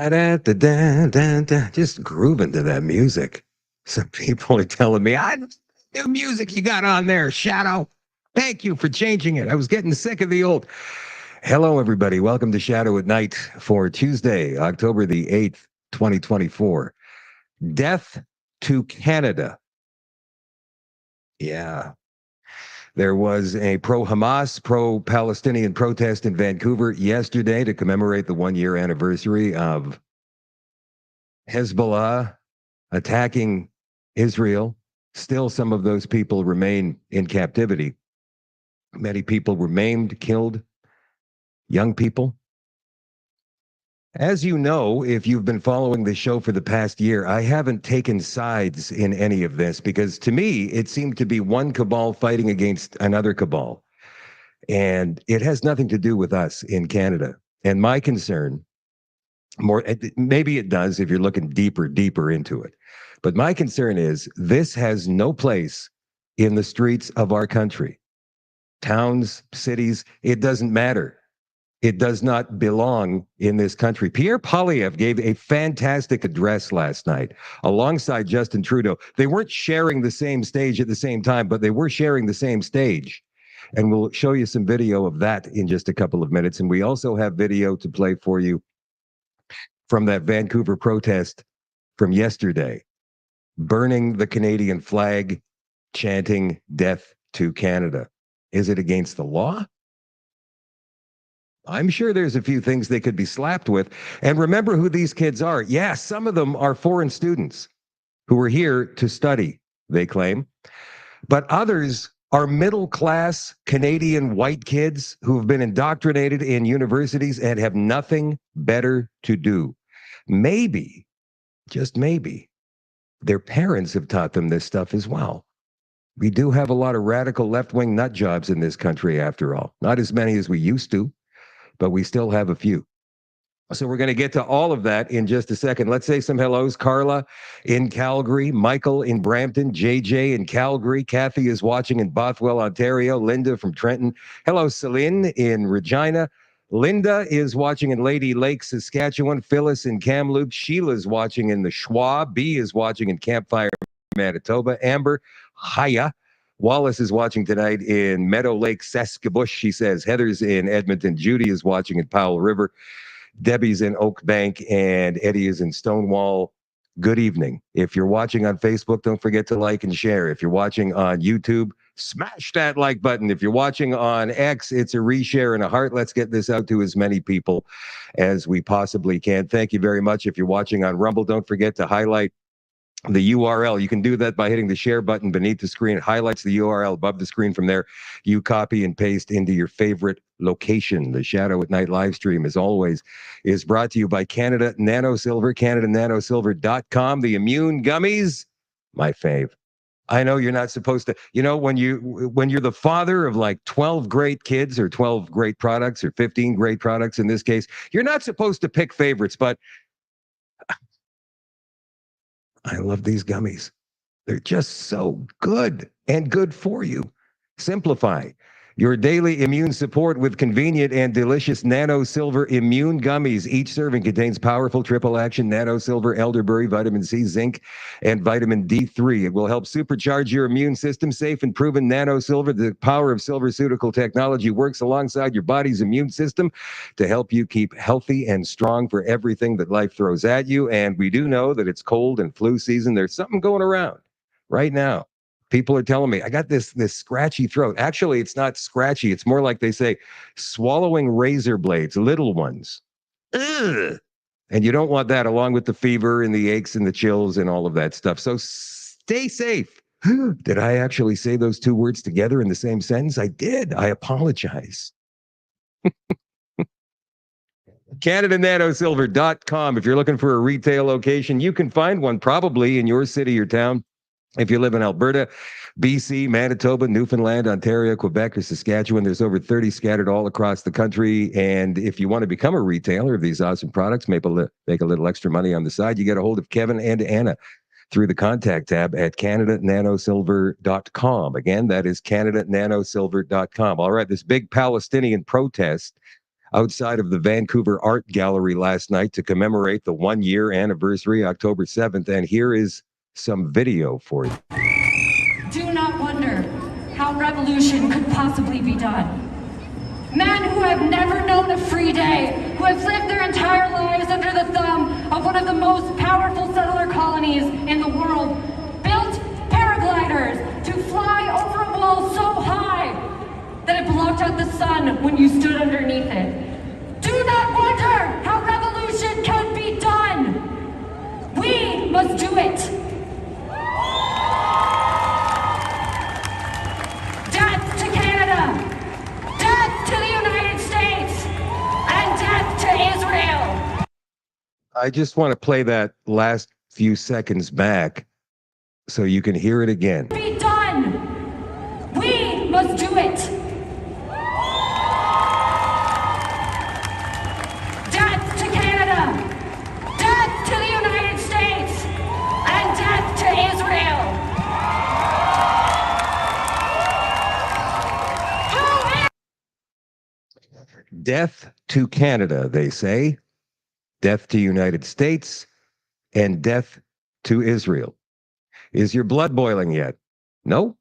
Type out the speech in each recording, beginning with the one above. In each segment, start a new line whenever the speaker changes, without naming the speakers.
Just grooving to that music. Some people are telling me, new music you got on there, Shadow. Thank you for changing it. I was getting sick of the old. Hello, everybody. Welcome to Shadow at Night for Tuesday, October the 8th, 2024. Death to Canada. Yeah. There was a pro-Hamas, pro-Palestinian protest in Vancouver yesterday to commemorate the one-year anniversary of Hezbollah attacking Israel. Still, some of those people remain in captivity. Many people were maimed, killed, young people. As you know, if you've been following the show for the past year, I haven't taken sides in any of this because to me, it seemed to be one cabal fighting against another cabal. And it has nothing to do with us in Canada. And my concern, maybe it does if you're looking deeper into it. But my concern is this has no place in the streets of our country. Towns, cities, it doesn't matter. It does not belong in this country. Pierre Poilievre gave a fantastic address last night alongside Justin Trudeau. They weren't sharing the same stage at the same time, but they were sharing the same stage. And we'll show you some video of that in just a couple of minutes. And we also have video to play for you from that Vancouver protest from yesterday, burning the Canadian flag, chanting death to Canada. Is it against the law? I'm sure there's a few things they could be slapped with. And remember who these kids are. Yeah, some of them are foreign students who are here to study, they claim. But others are middle-class Canadian white kids who have been indoctrinated in universities and have nothing better to do. Maybe, just maybe, their parents have taught them this stuff as well. We do have a lot of radical left-wing nut jobs in this country, after all. Not as many as we used to, but we still have a few. So we're going to get to all of that in just a second. Let's say some hellos. Carla in Calgary, Michael in Brampton, JJ in Calgary, Kathy is watching in Bothwell, Ontario, Linda from Trenton. Hello, Celine in Regina. Linda is watching in Lady Lake, Saskatchewan. Phyllis in Kamloops. Sheila's watching in the Schwab. B is watching in Campfire, Manitoba. Amber, hiya. Wallace is watching tonight in Meadow Lake, Saskabush, she says. Heather's in Edmonton. Judy is watching in Powell River. Debbie's in Oak Bank, and Eddie is in Stonewall. Good evening. If you're watching on Facebook, don't forget to like and share. If you're watching on YouTube, smash that like button. If you're watching on X, it's a reshare and a heart. Let's get this out to as many people as we possibly can. Thank you very much. If you're watching on Rumble, don't forget to highlight the URL. You can do that by hitting the share button beneath the screen. It highlights the URL above the screen. From there, you copy and paste into your favorite location. The Shadow at Night live stream, as always, is brought to you by Canada Nano Silver, CanadaNanoSilver.com. The immune gummies, my fave. I know you're not supposed to, when you're the father of like 12 great kids or 12 great products or 15 great products in this case, you're not supposed to pick favorites, but I love these gummies. They're just so good and good for you. Simplify your daily immune support with convenient and delicious Nano Silver immune gummies. Each serving contains powerful triple action Nano Silver, elderberry, vitamin C, zinc, and vitamin D3. It will help supercharge your immune system. Safe and proven Nano Silver. The power of silverceutical technology works alongside your body's immune system to help you keep healthy and strong for everything that life throws at you. And we do know that it's cold and flu season. There's something going around right now. People are telling me, I got this scratchy throat. Actually, it's not scratchy. It's more like they say, swallowing razor blades, little ones. Ugh. And you don't want that along with the fever and the aches and the chills and all of that stuff. So stay safe. Did I actually say those two words together in the same sentence? I did. I apologize. CanadaNanoSilver.com. If you're looking for a retail location, you can find one probably in your city or town. If you live in Alberta, BC, Manitoba, Newfoundland, Ontario, Quebec, or Saskatchewan, there's over 30 scattered all across the country. And if you want to become a retailer of these awesome products, make a little extra money on the side, you get a hold of Kevin and Anna through the contact tab at CanadaNanoSilver.com. Again, that is CanadaNanoSilver.com. All right, this big Palestinian protest outside of the Vancouver Art Gallery last night to commemorate the 1-year anniversary, October 7th. And here is some video for you.
Do not wonder how revolution could possibly be done. Men who have never known a free day, who have lived their entire lives under the thumb of one of the most powerful settler colonies in the world, built paragliders to fly over a wall so high that it blocked out the sun when you stood underneath it. Do not wonder how revolution can be done. We must do it. Death to Canada. Death to the United States. And death to Israel.
I just want to play that last few seconds back so you can hear it again.
Be done. We must do it. Death to Canada. Death to the United States. And death to Israel.
Death to Canada, they say. Death to United States. And death to Israel. Is your blood boiling yet? No?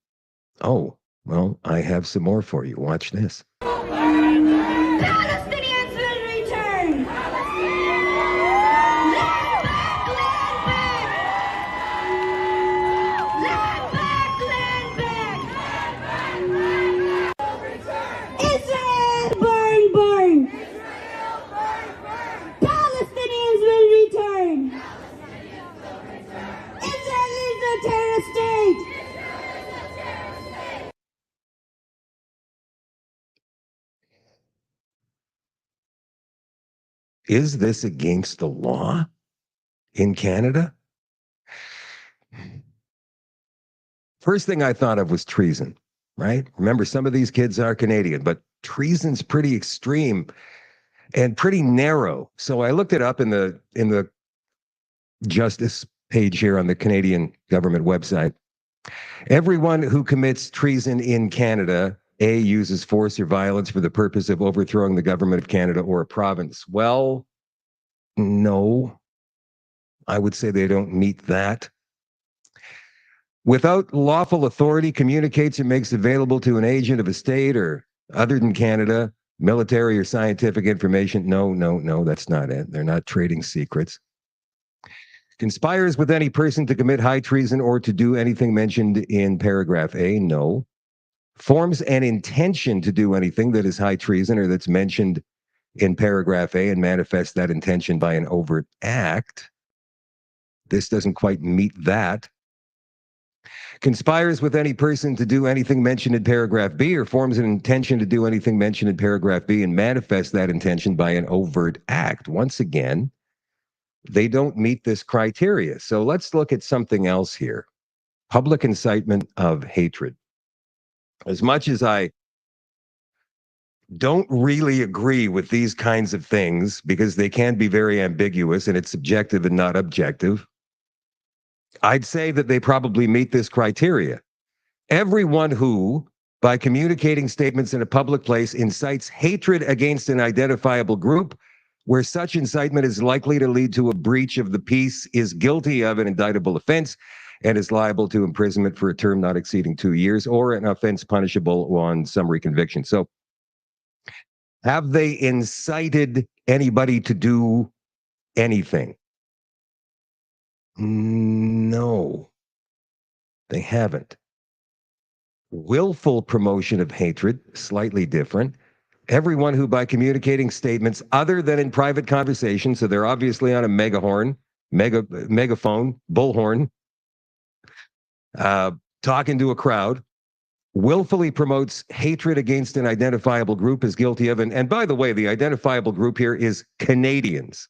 Oh, well, I have some more for you. Watch this.
Palestinians will return! Land back! Israel burn, burn! Palestinians will return! Israel is a terrorist state!
Is this against the law in Canada? First thing I thought of was treason, right? Remember, some of these kids are Canadian, but treason's pretty extreme and pretty narrow. So I looked it up in the justice page here on the Canadian government website. Everyone who commits treason in Canada, A, uses force or violence for the purpose of overthrowing the government of Canada or a province. Well, no, I would say they don't meet that. Without lawful authority, communicates or makes available to an agent of a state or other than Canada, military or scientific information. No, that's not it. They're not trading secrets. Conspires with any person to commit high treason or to do anything mentioned in paragraph A. No. Forms an intention to do anything that is high treason or that's mentioned in paragraph A and manifests that intention by an overt act. This doesn't quite meet that. Conspires with any person to do anything mentioned in paragraph B or forms an intention to do anything mentioned in paragraph B and manifests that intention by an overt act. Once again, they don't meet this criteria. So let's look at something else here. Public incitement of hatred. As much as I don't really agree with these kinds of things because they can be very ambiguous and it's subjective and not objective, I'd say that they probably meet this criteria. Everyone who, by communicating statements in a public place, incites hatred against an identifiable group where such incitement is likely to lead to a breach of the peace is guilty of an indictable offense and is liable to imprisonment for a term not exceeding 2 years or an offense punishable on summary conviction. So have they incited anybody to do anything? No, they haven't. Willful promotion of hatred, slightly different. Everyone who, by communicating statements other than in private conversation, so they're obviously on a megaphone, bullhorn, talking to a crowd, willfully promotes hatred against an identifiable group is guilty of, and by the way, the identifiable group here is Canadians.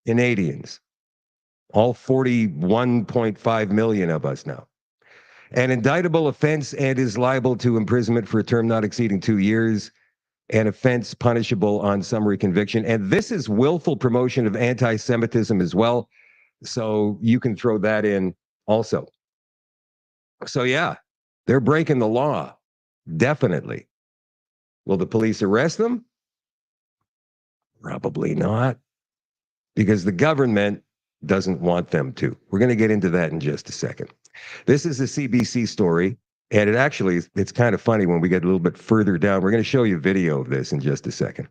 Canadians. All 41.5 million of us now. An indictable offense and is liable to imprisonment for a term not exceeding 2 years, an offense punishable on summary conviction. And this is willful promotion of anti-Semitism as well. So you can throw that in also. So yeah, they're breaking the law. Definitely. Will the police arrest them? Probably not, because the government doesn't want them to. We're going to get into that in just a second. This is a CBC story, and it's kind of funny when we get a little bit further down. We're going to show you a video of this in just a second.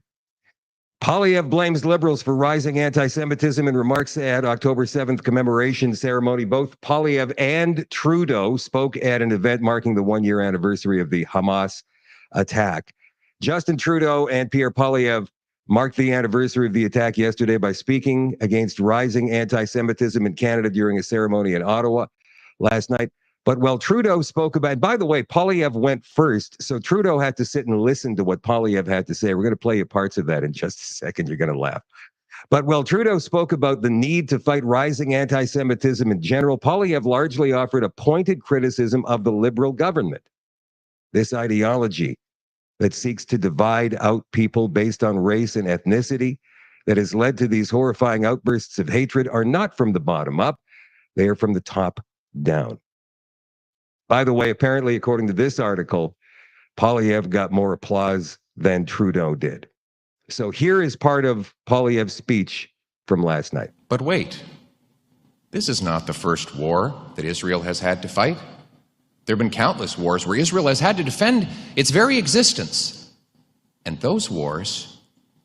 Poilievre blames liberals for rising anti-Semitism in remarks at October 7th commemoration ceremony. Both Poilievre and Trudeau spoke at an event marking the one-year anniversary of the Hamas attack. Justin Trudeau and Pierre Poilievre marked the anniversary of the attack yesterday by speaking against rising anti-Semitism in Canada during a ceremony in Ottawa last night. But while Trudeau spoke about, by the way, Poilievre went first, so Trudeau had to sit and listen to what Poilievre had to say. We're going to play you parts of that in just a second. You're going to laugh. But while Trudeau spoke about the need to fight rising anti-Semitism in general, Poilievre largely offered a pointed criticism of the Liberal government. This ideology that seeks to divide out people based on race and ethnicity that has led to these horrifying outbursts of hatred are not from the bottom up. They are from the top down. By the way, apparently, according to this article, Poilievre got more applause than Trudeau did. So here is part of Poilievre's speech from last night.
But wait, this is not the first war that Israel has had to fight. There have been countless wars where Israel has had to defend its very existence. And those wars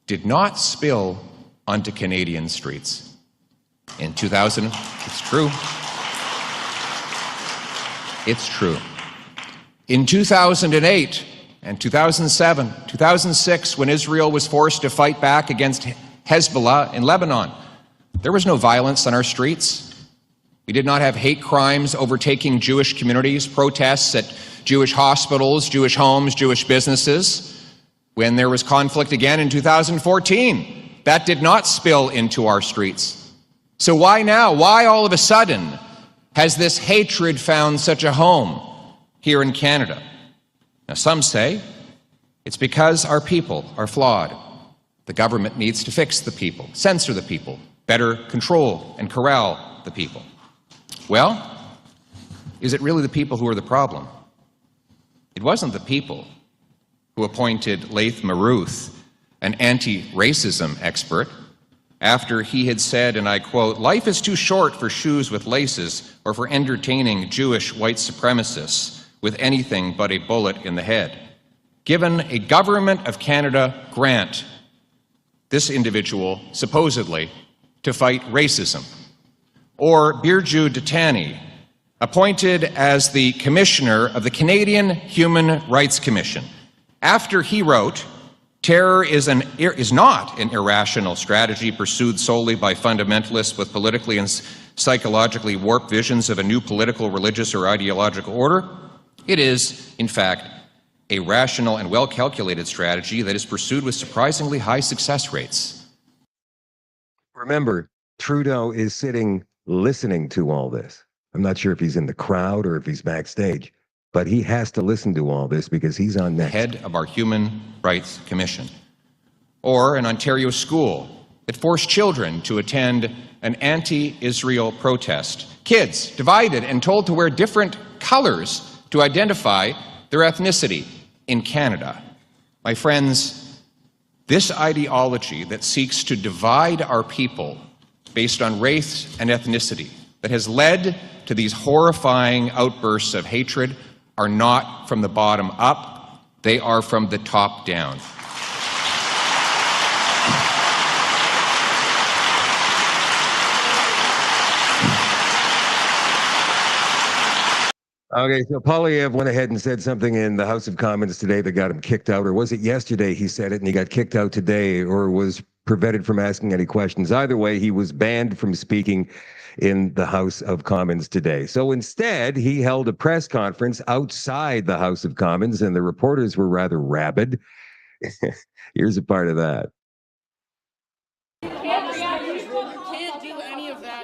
did not spill onto Canadian streets. In 2000, it's true. It's true. In 2008 and 2007, 2006, when Israel was forced to fight back against Hezbollah in Lebanon, there was no violence on our streets. We did not have hate crimes overtaking Jewish communities, protests at Jewish hospitals, Jewish homes, Jewish businesses. When there was conflict again in 2014, that did not spill into our streets. So why now? Why all of a sudden has this hatred found such a home here in Canada? Now, some say it's because our people are flawed. The government needs to fix the people, censor the people, better control and corral the people. Well, is it really the people who are the problem? It wasn't the people who appointed Laith Maruth, an anti-racism expert, after he had said, and I quote, "Life is too short for shoes with laces or for entertaining Jewish white supremacists with anything but a bullet in the head." Given a Government of Canada grant, this individual supposedly to fight racism. Or Birju Ditani, appointed as the Commissioner of the Canadian Human Rights Commission, after he wrote, "Terror is not an irrational strategy pursued solely by fundamentalists with politically and psychologically warped visions of a new political, religious, or ideological order. It is, in fact, a rational and well-calculated strategy that is pursued with surprisingly high success rates."
Remember, Trudeau is sitting listening to all this. I'm not sure if he's in the crowd or if he's backstage, but he has to listen to all this because he's on next.
Head of our Human Rights Commission. Or an Ontario school that forced children to attend an anti-Israel protest. Kids divided and told to wear different colors to identify their ethnicity in Canada. My friends, this ideology that seeks to divide our people based on race and ethnicity, that has led to these horrifying outbursts of hatred, are not from the bottom up, they are from the top down.
Okay, so Poilievre went ahead and said something in the House of Commons today that got him kicked out, or was it yesterday he said it and he got kicked out today, or was prevented from asking any questions? Either way, he was banned from speaking in the House of Commons today. So instead, he held a press conference outside the House of Commons, and the reporters were rather rabid. Here's a part of that.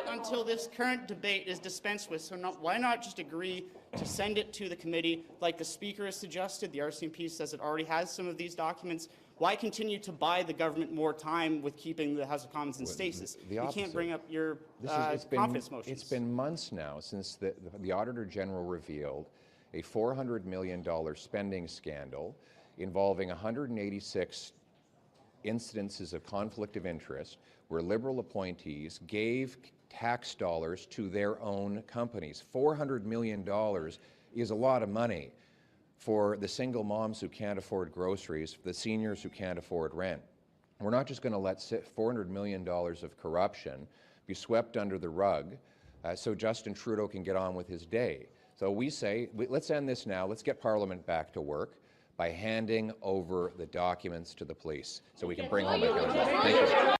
Until this current debate is dispensed with. So why not just agree to send it to the committee like the Speaker has suggested? The RCMP says it already has some of these documents. Why continue to buy the government more time with keeping the House of Commons in stasis? You can't bring up your confidence motions.
It's been months now since the Auditor General revealed a $400 million spending scandal involving 186 incidences of conflict of interest where Liberal appointees gave tax dollars to their own companies. $400 million is a lot of money for the single moms who can't afford groceries, for the seniors who can't afford rent. We're not just going to let $400 million of corruption be swept under the rug so Justin Trudeau can get on with his day. So we say, let's end this now. Let's get Parliament back to work by handing over the documents to the police so we can bring home accountability. Thank you.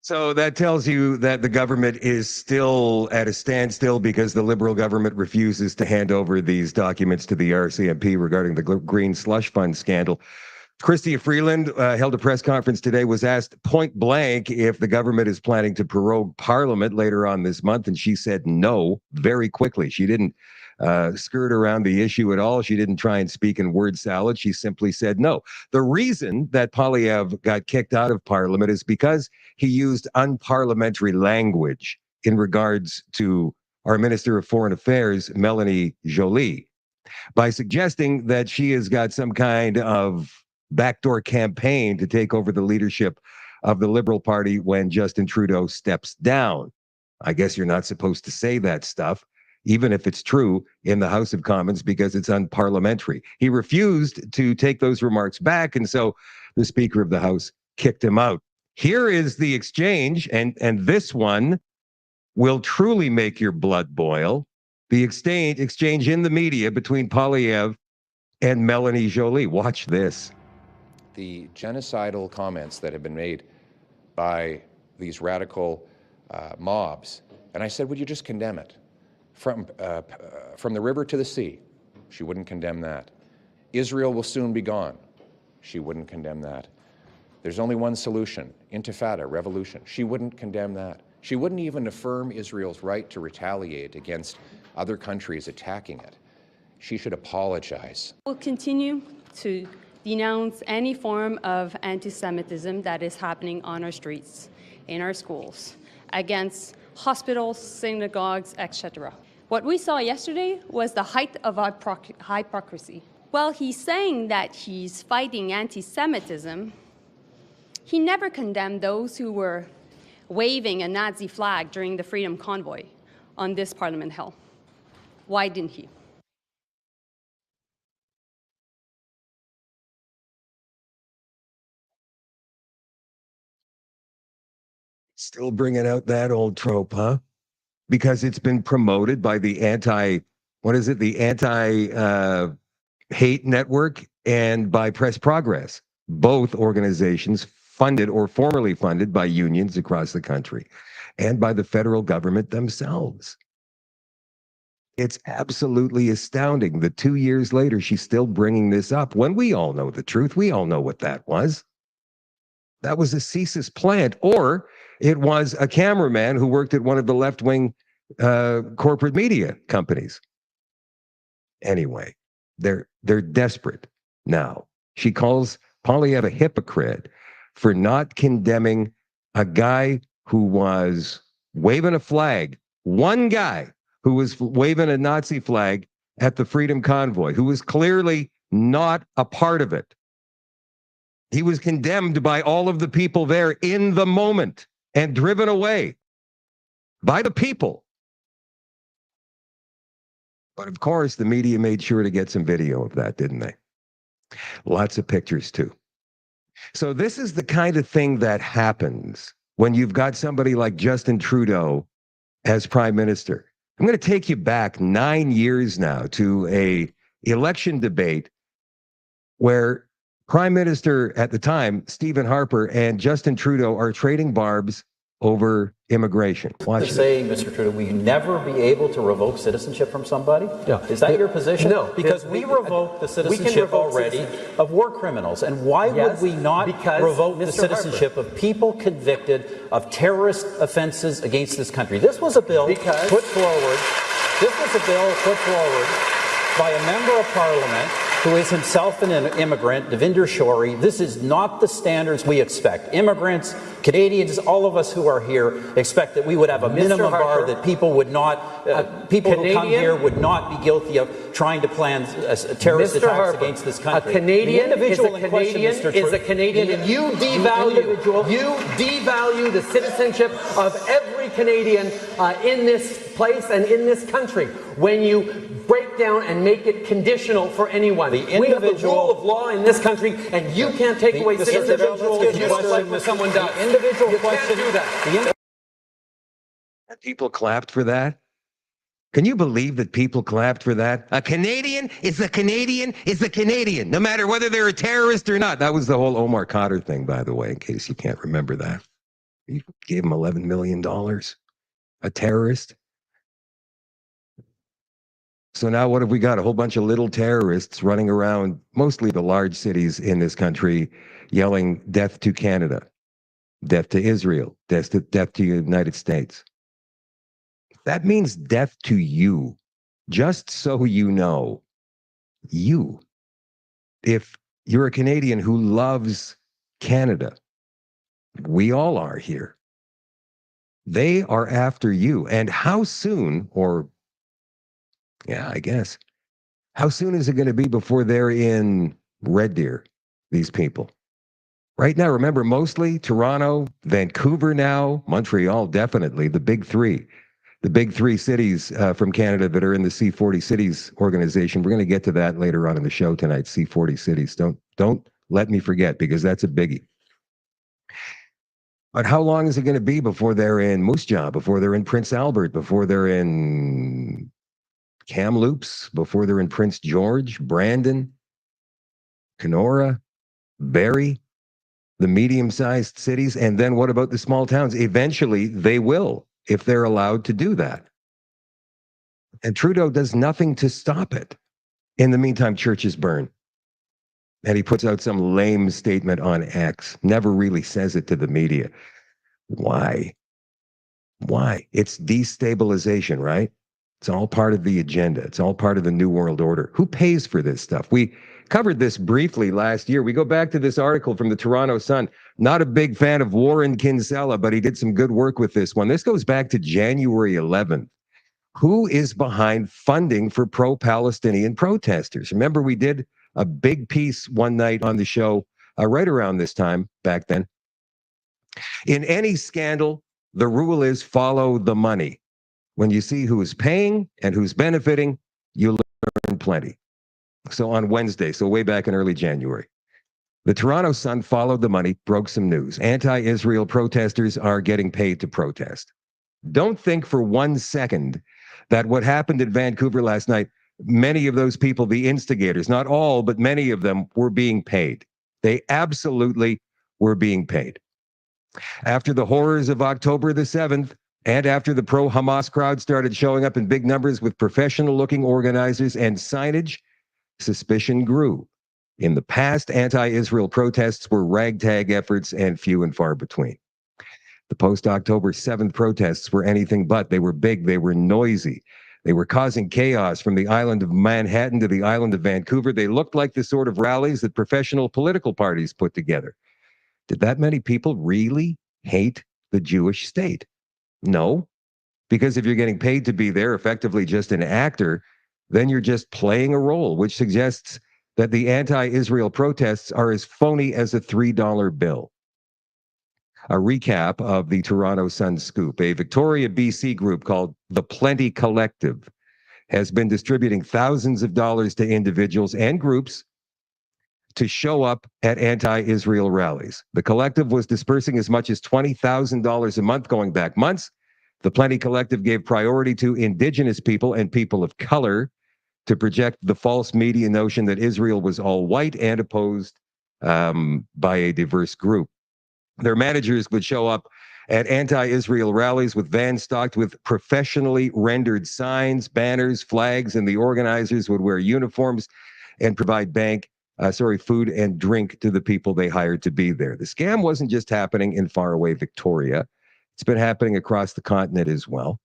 So that tells you that the government is still at a standstill because the Liberal government refuses to hand over these documents to the RCMP regarding the Green Slush Fund scandal. Chrystia Freeland held a press conference today, was asked point blank if the government is planning to prorogue Parliament later on this month, and she said no very quickly. She didn't skirt around the issue at all. She didn't try and speak in word salad. She simply said no. The reason that Poilievre got kicked out of Parliament is because he used unparliamentary language in regards to our Minister of Foreign Affairs, Melanie Joly, by suggesting that she has got some kind of backdoor campaign to take over the leadership of the Liberal Party when Justin Trudeau steps down. I guess you're not supposed to say that stuff, even if it's true, in the House of Commons because it's unparliamentary. He refused to take those remarks back, and so the Speaker of the House kicked him out. Here is the exchange, and this one will truly make your blood boil. The exchange in the media between Poilievre and Melanie Joly. Watch this.
The genocidal comments that have been made by these radical mobs, and I said, would you just condemn it? From the river to the sea, she wouldn't condemn that. Israel will soon be gone. She wouldn't condemn that. There's only one solution, intifada, revolution. She wouldn't condemn that. She wouldn't even affirm Israel's right to retaliate against other countries attacking it. She should apologize.
We'll continue to denounce any form of anti-Semitism that is happening on our streets, in our schools, against hospitals, synagogues, etc. What we saw yesterday was the height of hypocrisy. While he's saying that he's fighting anti-Semitism, he never condemned those who were waving a Nazi flag during the Freedom Convoy on this Parliament Hill. Why didn't he?
Still bringing out that old trope, huh? Because it's been promoted by the anti-hate network and by Press Progress, both organizations funded or formerly funded by unions across the country and by the federal government themselves. It's absolutely astounding that 2 years later, she's still bringing this up when we all know the truth. We all know what that was. That was a CSIS plant, or it was a cameraman who worked at one of the left-wing corporate media companies. Anyway, they're desperate now. She calls Poilievre a hypocrite for not condemning a guy who was waving a flag, one guy who was waving a Nazi flag at the Freedom Convoy, who was clearly not a part of it. He was condemned by all of the people there in the moment and driven away by the people. But of course, the media made sure to get some video of that, didn't they? Lots of pictures too. So this is the kind of thing that happens when you've got somebody like Justin Trudeau as prime minister. I'm going to take you back 9 years now to an election debate where Prime Minister at the time, Stephen Harper, and Justin Trudeau are trading barbs over immigration. Watch this.
Saying, Mr. Trudeau, will you never be able to revoke citizenship from somebody? No. Is that your position? No. Because we revoke the citizenship already of war criminals. And why would we not revoke the citizenship of people convicted of terrorist offenses against this country? This was a bill put forward by a member of Parliament who is himself an immigrant, Devinder Shori, this is not the standards we expect. Immigrants, Canadians, all of us who are here expect that we would have a minimum bar, that people would not, people who come here would not be guilty of trying to plan terrorist attacks against this country.
A Canadian is a Canadian, and you devalue the citizenship of every Canadian in this place and in this country when you break down and make it conditional for anyone. We have the rule of law in this country, and you can't take away citizenship just like when someone does.
The individual
you
question,
can't do that.
People clapped for that. Can you believe that people clapped for that? A Canadian is a Canadian is a Canadian, no matter whether they're a terrorist or not. That was the whole Omar Khadr thing, by the way, in case you can't remember that. You gave him $11 million. A terrorist. So now what have we got? A whole bunch of little terrorists running around, mostly the large cities in this country, yelling death to Canada, death to Israel, death to the United States. That means death to you. Just so you know, you. If you're a Canadian who loves Canada, we all are here. They are after you. And how soon, or yeah, I guess, how soon is it going to be before they're in Red Deer, these people? Right now, remember, mostly Toronto, Vancouver now, Montreal, definitely, the big three. The big three cities from Canada that are in the C40 Cities organization. We're going to get to that later on in the show tonight, C40 Cities. Don't let me forget, because that's a biggie. But how long is it going to be before they're in Moose Jaw, before they're in Prince Albert, before they're in Kamloops, before they're in Prince George, Brandon, Kenora, Barrie, the medium-sized cities? And then what about the small towns? Eventually, they will, if they're allowed to do that. And Trudeau does nothing to stop it. In the meantime, churches burn. And he puts out some lame statement on X, never really says it to the media. Why? Why? It's destabilization, right? It's all part of the agenda. It's all part of the New World Order. Who pays for this stuff? We covered this briefly last year. We go back to this article from the Toronto Sun. Not a big fan of Warren Kinsella, but he did some good work with this one. This goes back to January 11th. Who is behind funding for pro-Palestinian protesters? Remember, we did a big piece one night on the show right around this time back then. In any scandal, the rule is follow the money. When you see who is paying and who's benefiting, you learn plenty. So on Wednesday, so way back in early January, the Toronto Sun followed the money, broke some news. Anti-Israel protesters are getting paid to protest. Don't think for 1 second that what happened in Vancouver last night, many of those people, the instigators, not all, but many of them were being paid. They absolutely were being paid. After the horrors of October the 7th, and after the pro-Hamas crowd started showing up in big numbers with professional-looking organizers and signage, suspicion grew. In the past, anti-Israel protests were ragtag efforts and few and far between. The post-October 7th protests were anything but. They were big, they were noisy. They were causing chaos from the island of Manhattan to the island of Vancouver. They looked like the sort of rallies that professional political parties put together. Did that many people really hate the Jewish state? No, because if you're getting paid to be there, effectively just an actor, then you're just playing a role, which suggests that the anti-Israel protests are as phony as a $3 bill. A recap of the Toronto Sun scoop. A Victoria, BC group called the Plenty Collective has been distributing thousands of dollars to individuals and groups to show up at anti-Israel rallies. The collective was dispersing as much as $20,000 a month going back months. The Plenty Collective gave priority to Indigenous people and people of color to project the false media notion that Israel was all white and opposed by a diverse group. Their managers would show up at anti-Israel rallies with vans stocked with professionally rendered signs, banners, flags, and the organizers would wear uniforms and provide food and drink to the people they hired to be there. The scam wasn't just happening in faraway Victoria. It's been happening across the continent as well.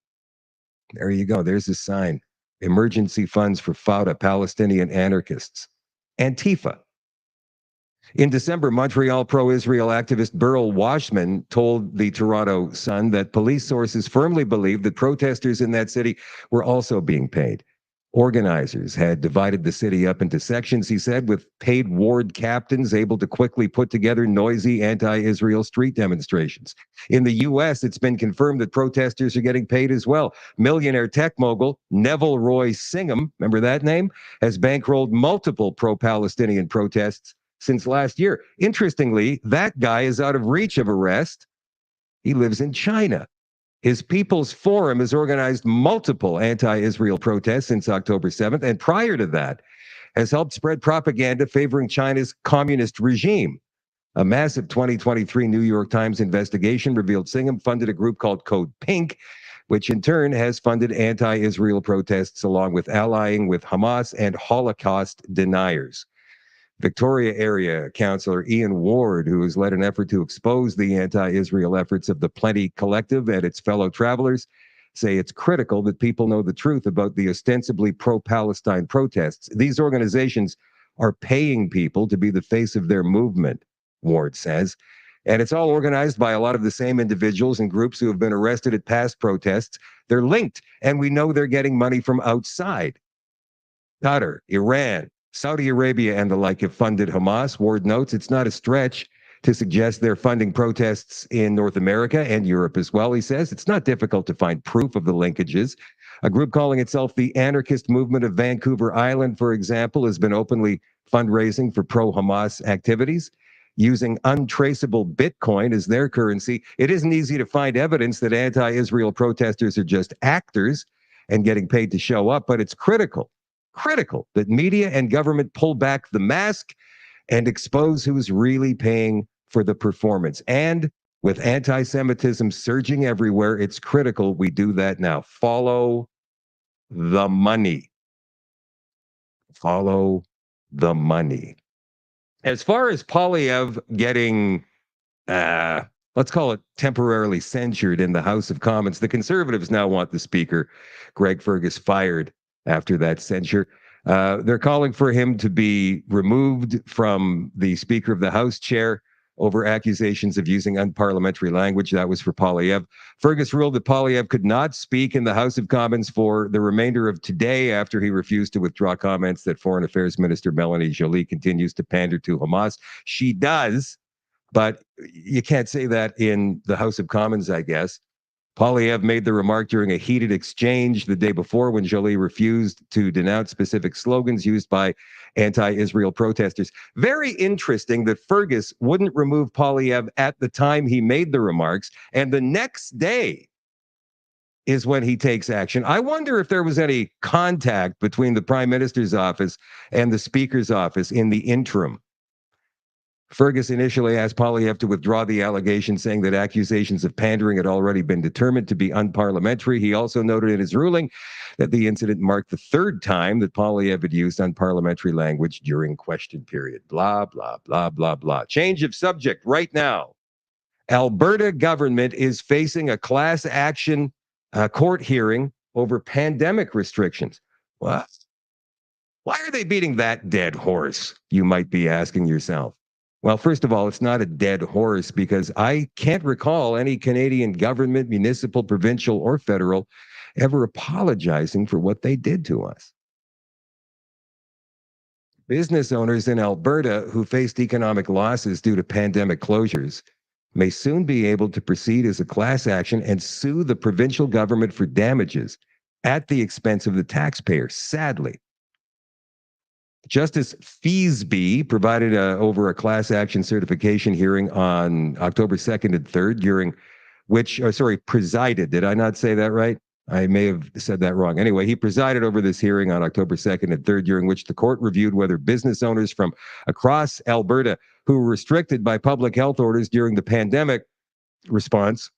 There you go. There's a sign. Emergency funds for Fauda, Palestinian anarchists. Antifa. In December, Montreal pro-Israel activist Beryl Washman told the Toronto Sun that police sources firmly believe that protesters in that city were also being paid. Organizers had divided the city up into sections, he said, with paid ward captains able to quickly put together noisy anti-Israel street demonstrations. In the U.S., it's been confirmed that protesters are getting paid as well. Millionaire tech mogul Neville Roy Singham, remember that name, has bankrolled multiple pro-Palestinian protests since last year. Interestingly, that guy is out of reach of arrest. He lives in China. His People's Forum has organized multiple anti-Israel protests since October 7th, and prior to that, has helped spread propaganda favoring China's communist regime. A massive 2023 New York Times investigation revealed Singham funded a group called Code Pink, which in turn has funded anti-Israel protests along with allying with Hamas and Holocaust deniers. Victoria area councillor Ian Ward, who has led an effort to expose the anti-Israel efforts of the Plenty Collective and its fellow travelers, say it's critical that people know the truth about the ostensibly pro-Palestine protests. These organizations are paying people to be the face of their movement, Ward says. And it's all organized by a lot of the same individuals and groups who have been arrested at past protests. They're linked, and we know they're getting money from outside. Qatar, Iran, Saudi Arabia and the like have funded Hamas. Ward notes it's not a stretch to suggest they're funding protests in North America and Europe as well. He says it's not difficult to find proof of the linkages. A group calling itself the Anarchist Movement of Vancouver Island, for example, has been openly fundraising for pro-Hamas activities using untraceable Bitcoin as their currency. It isn't easy to find evidence that anti-Israel protesters are just actors and getting paid to show up, but it's critical that media and government pull back the mask and expose who's really paying for the performance. And with anti-Semitism surging everywhere, it's critical we do that now. Follow the money. Follow the money. As far as Poilievre getting, let's call it temporarily censured in the House of Commons, the Conservatives now want the Speaker, Greg Fergus, fired after that censure. They're calling for him to be removed from the Speaker of the House chair over accusations of using unparliamentary language. That was for Poilievre. Fergus ruled that Poilievre could not speak in the House of Commons for the remainder of today after he refused to withdraw comments that Foreign Affairs Minister Melanie Joly continues to pander to Hamas. She does, but you can't say that in the House of Commons, I guess. Poilievre made the remark during a heated exchange the day before when Joly refused to denounce specific slogans used by anti-Israel protesters. Very interesting that Fergus wouldn't remove Poilievre at the time he made the remarks, and the next day is when he takes action. I wonder if there was any contact between the Prime Minister's office and the Speaker's office in the interim. Fergus initially asked Poilievre to withdraw the allegation, saying that accusations of pandering had already been determined to be unparliamentary. He also noted in his ruling that the incident marked the third time that Poilievre had used unparliamentary language during question period. Blah, blah, blah, blah, blah. Change of subject right now. Alberta government is facing a class action court hearing over pandemic restrictions. What? Why are they beating that dead horse? You might be asking yourself. Well, first of all, it's not a dead horse because I can't recall any Canadian government, municipal, provincial, or federal ever apologizing for what they did to us. Business owners in Alberta who faced economic losses due to pandemic closures may soon be able to proceed as a class action and sue the provincial government for damages at the expense of the taxpayer, sadly. Justice Feasby presided over a class action certification hearing on October 2nd and 3rd, during which, presided. Did I not say that right? I may have said that wrong. Anyway, he presided over this hearing on October 2nd and 3rd, during which the court reviewed whether business owners from across Alberta who were restricted by public health orders during the pandemic response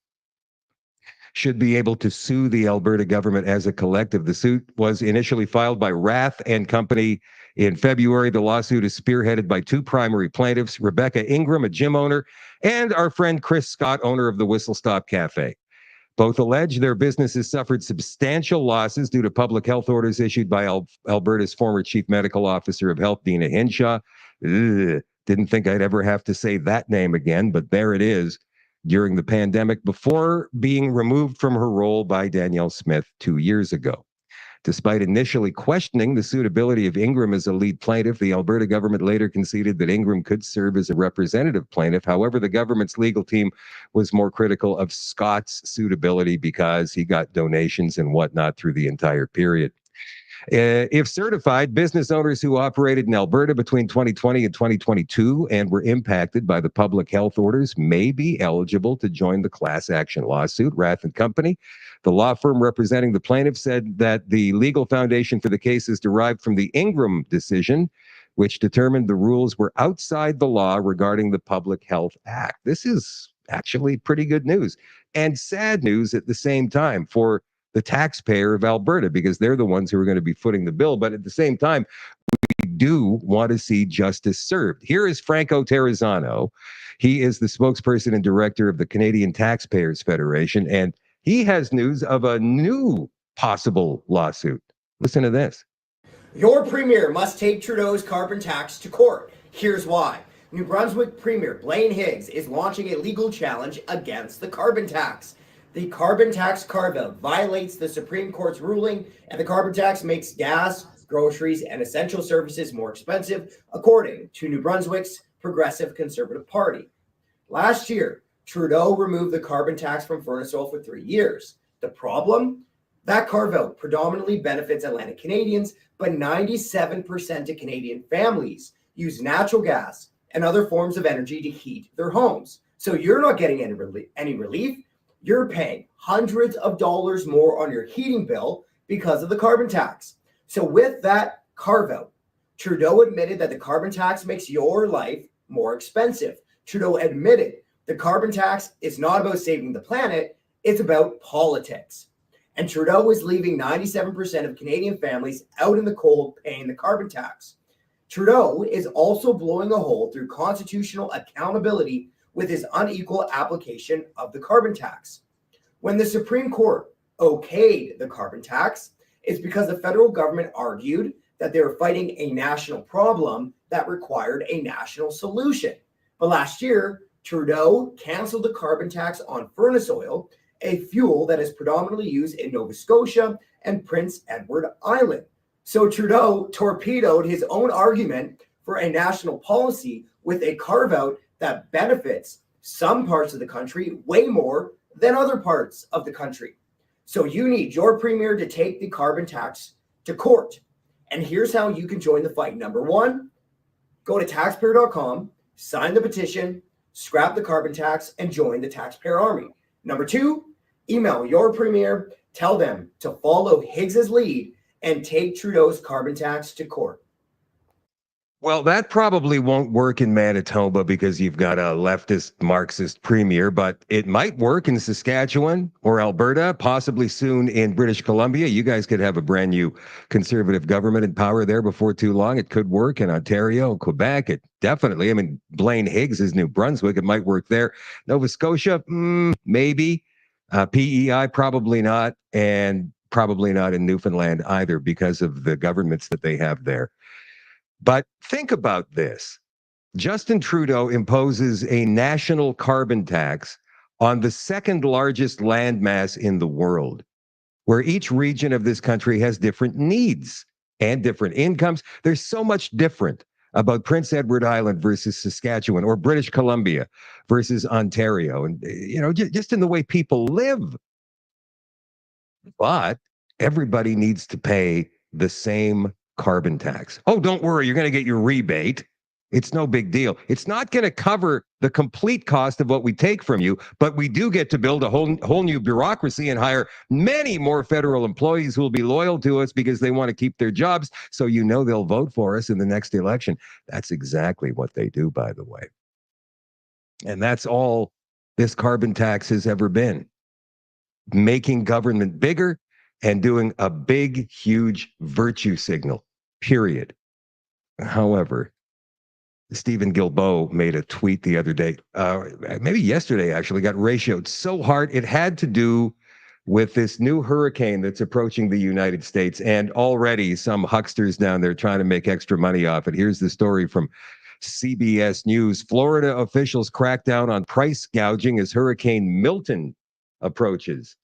should be able to sue the Alberta government as a collective. The suit was initially filed by Rath and Company in February. The lawsuit is spearheaded by two primary plaintiffs, Rebecca Ingram, a gym owner, and our friend Chris Scott, owner of the Whistle Stop Cafe. Both allege their businesses suffered substantial losses due to public health orders issued by Alberta's former chief medical officer of health, Dina Hinshaw. Ugh, didn't think I'd ever have to say that name again, but there it is. During the pandemic, before being removed from her role by Danielle Smith 2 years ago. Despite initially questioning the suitability of Ingram as a lead plaintiff, the Alberta government later conceded that Ingram could serve as a representative plaintiff. However, the government's legal team was more critical of Scott's suitability because he got donations and whatnot through the entire period. If certified, business owners who operated in Alberta between 2020 and 2022 and were impacted by the public health orders may be eligible to join the class action lawsuit. Rath and Company, the law firm representing the plaintiff, said that the legal foundation for the case is derived from the Ingram decision, which determined the rules were outside the law regarding the Public Health Act. This is actually pretty good news and sad news at the same time for the taxpayer of Alberta, because they're the ones who are going to be footing the bill. But at the same time, we do want to see justice served. Here is Franco Terrazzano. He is the spokesperson and director of the Canadian Taxpayers Federation, and he has news of a new possible lawsuit. Listen to this.
Your premier must take Trudeau's carbon tax to court. Here's why. New Brunswick Premier Blaine Higgs is launching a legal challenge against the carbon tax. The carbon tax carve-out violates the Supreme Court's ruling, and the carbon tax makes gas, groceries, and essential services more expensive, according to New Brunswick's Progressive Conservative Party. Last year, Trudeau removed the carbon tax from furnace oil for 3 years. The problem? That carve-out predominantly benefits Atlantic Canadians, but 97% of Canadian families use natural gas and other forms of energy to heat their homes. So you're not getting any relief. You're paying hundreds of dollars more on your heating bill because of the carbon tax. So with that carve-out, Trudeau admitted that the carbon tax makes your life more expensive. Trudeau admitted the carbon tax is not about saving the planet, it's about politics. And Trudeau is leaving 97% of Canadian families out in the cold paying the carbon tax. Trudeau is also blowing a hole through constitutional accountability with his unequal application of the carbon tax. When the Supreme Court okayed the carbon tax, it's because the federal government argued that they were fighting a national problem that required a national solution. But last year, Trudeau canceled the carbon tax on furnace oil, a fuel that is predominantly used in Nova Scotia and Prince Edward Island. So Trudeau torpedoed his own argument for a national policy with a carve-out that benefits some parts of the country way more than other parts of the country. So you need your premier to take the carbon tax to court. And here's how you can join the fight. Number one, go to taxpayer.com, sign the petition, scrap the carbon tax, and join the taxpayer army. Number two, email your premier, tell them to follow Higgs's lead and take Trudeau's carbon tax to court.
Well, that probably won't work in Manitoba because you've got a leftist Marxist premier, but it might work in Saskatchewan or Alberta, possibly soon in British Columbia. You guys could have a brand new conservative government in power there before too long. It could work in Ontario, Quebec. It definitely, I mean, Blaine Higgs is New Brunswick. It might work there. Nova Scotia, maybe. PEI, probably not. And probably not in Newfoundland either because of the governments that they have there. But think about this. Justin Trudeau imposes a national carbon tax on the second largest landmass in the world, where each region of this country has different needs and different incomes. There's so much different about Prince Edward Island versus Saskatchewan or British Columbia versus Ontario. And, you know, just in the way people live. But everybody needs to pay the same carbon tax. Oh, don't worry, you're going to get your rebate. It's no big deal. It's not going to cover the complete cost of what we take from you, but we do get to build a whole new bureaucracy and hire many more federal employees who will be loyal to us because they want to keep their jobs, so you know they'll vote for us in the next election. That's exactly what they do, by the way. And that's all this carbon tax has ever been. Making government bigger and doing a big, huge virtue signal, period. However, Stephen Guilbeault made a tweet the other day, maybe yesterday actually, got ratioed so hard it had to do with this new hurricane that's approaching the United States, and already some hucksters down there trying to make extra money off it. Here's the story from CBS News. Florida officials crack down on price gouging as Hurricane Milton approaches.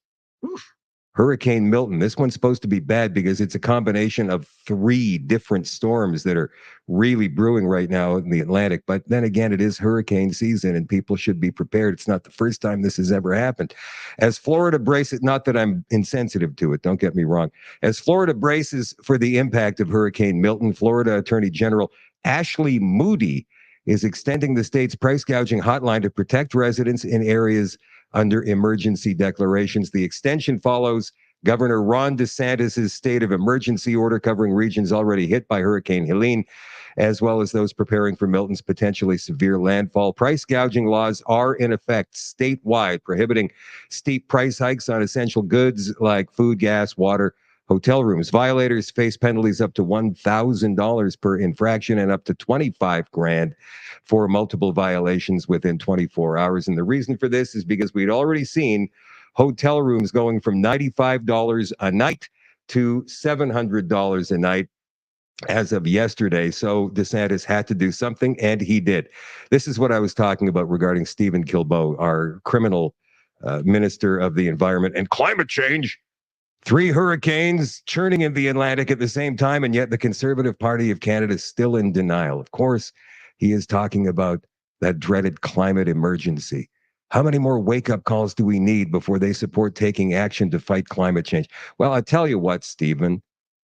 Oof. Hurricane Milton. This one's supposed to be bad because it's a combination of 3 different storms that are really brewing right now in the Atlantic. But then again, it is hurricane season and people should be prepared. It's not the first time this has ever happened. As Florida braces, not that I'm insensitive to it, don't get me wrong. As Florida braces for the impact of Hurricane Milton, Florida Attorney General Ashley Moody is extending the state's price gouging hotline to protect residents in areas under emergency declarations. The extension follows Governor Ron DeSantis' state of emergency order covering regions already hit by Hurricane Helene, as well as those preparing for Milton's potentially severe landfall. Price gouging laws are in effect statewide, prohibiting steep price hikes on essential goods like food, gas, water, hotel rooms. Violators face penalties up to $1,000 per infraction and up to $25,000 for multiple violations within 24 hours. And the reason for this is because we'd already seen hotel rooms going from $95 a night to $700 a night as of yesterday. So DeSantis had to do something, and he did. This is what I was talking about regarding Stephen Guilbeault, our criminal minister of the environment and climate change. 3 hurricanes churning in the Atlantic at the same time, and yet the Conservative Party of Canada is still in denial. Of course, he is talking about that dreaded climate emergency. How many more wake-up calls do we need before they support taking action to fight climate change? Well, I tell you what, Stephen,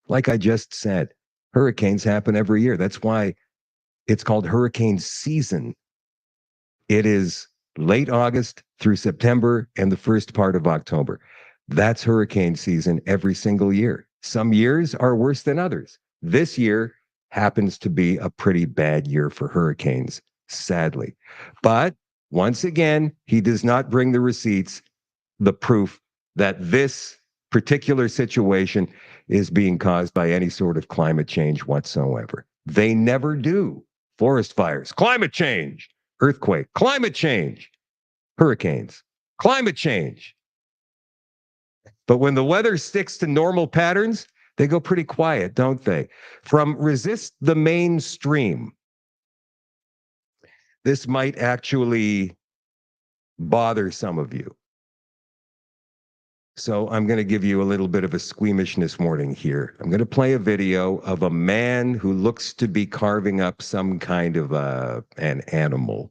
like I just said, hurricanes happen every year. That's why it's called hurricane season. It is late August through September and the first part of October. That's hurricane season every single year. Some years are worse than others. This year happens to be a pretty bad year for hurricanes, sadly. But once again, he does not bring the receipts, the proof that this particular situation is being caused by any sort of climate change whatsoever. They never do. Forest fires, climate change. Earthquake, climate change. Hurricanes, climate change. But when the weather sticks to normal patterns, they go pretty quiet, don't they? From resist the mainstream. This might actually bother some of you. So I'm going to give you a little bit of a squeamishness warning here. I'm going to play a video of a man who looks to be carving up some kind of an animal.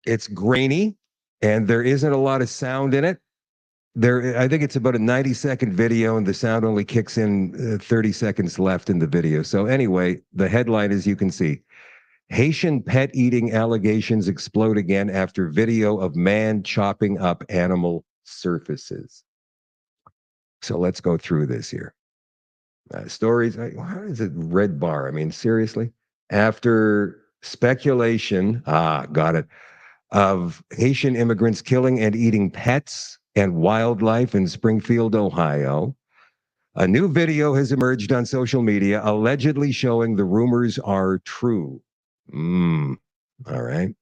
It's grainy, and there isn't a lot of sound in it. I think it's about a 90-second video, and the sound only kicks in 30 seconds left in the video. So anyway, the headline, as you can see, Haitian pet eating allegations explode again after video of man chopping up animal surfaces. So let's go through this here. Stories, how is it red bar? I mean, seriously? After speculation, got it, of Haitian immigrants killing and eating pets and wildlife in Springfield, Ohio, a new video has emerged on social media allegedly showing the rumors are true. All right.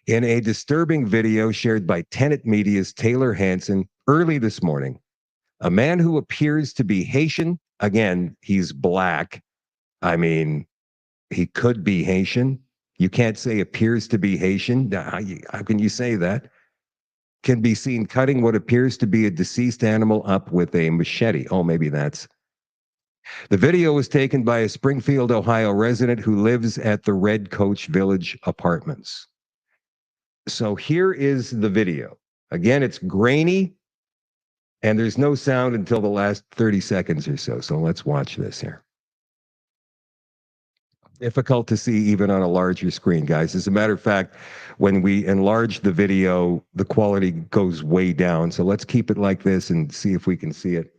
In a disturbing video shared by Tenet Media's Taylor Hansen early this morning, a man who appears to be Haitian, again, he's black. I mean, he could be Haitian. You can't say appears to be Haitian. How can you say that? Can be seen cutting what appears to be a deceased animal up with a machete. Oh, maybe that's. The video was taken by a Springfield, Ohio resident who lives at the Red Coach Village Apartments. So here is the video. Again, it's grainy, and there's no sound until the last 30 seconds or so. So let's watch this here. Difficult to see even on a larger screen, guys. As a matter of fact, when we enlarge the video, the quality goes way down. So let's keep it like this and see if we can see it.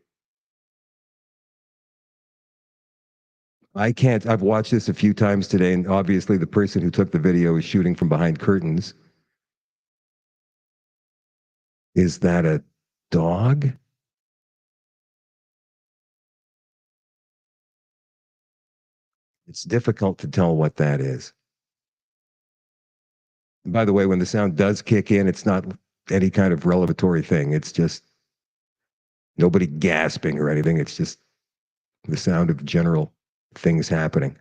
I can't. I've watched this a few times today, and obviously the person who took the video is shooting from behind curtains. Is that a dog? It's difficult to tell what that is. And by the way, when the sound does kick in, it's not any kind of revelatory thing. It's just Nobody gasping or anything. It's just the sound of general things happening.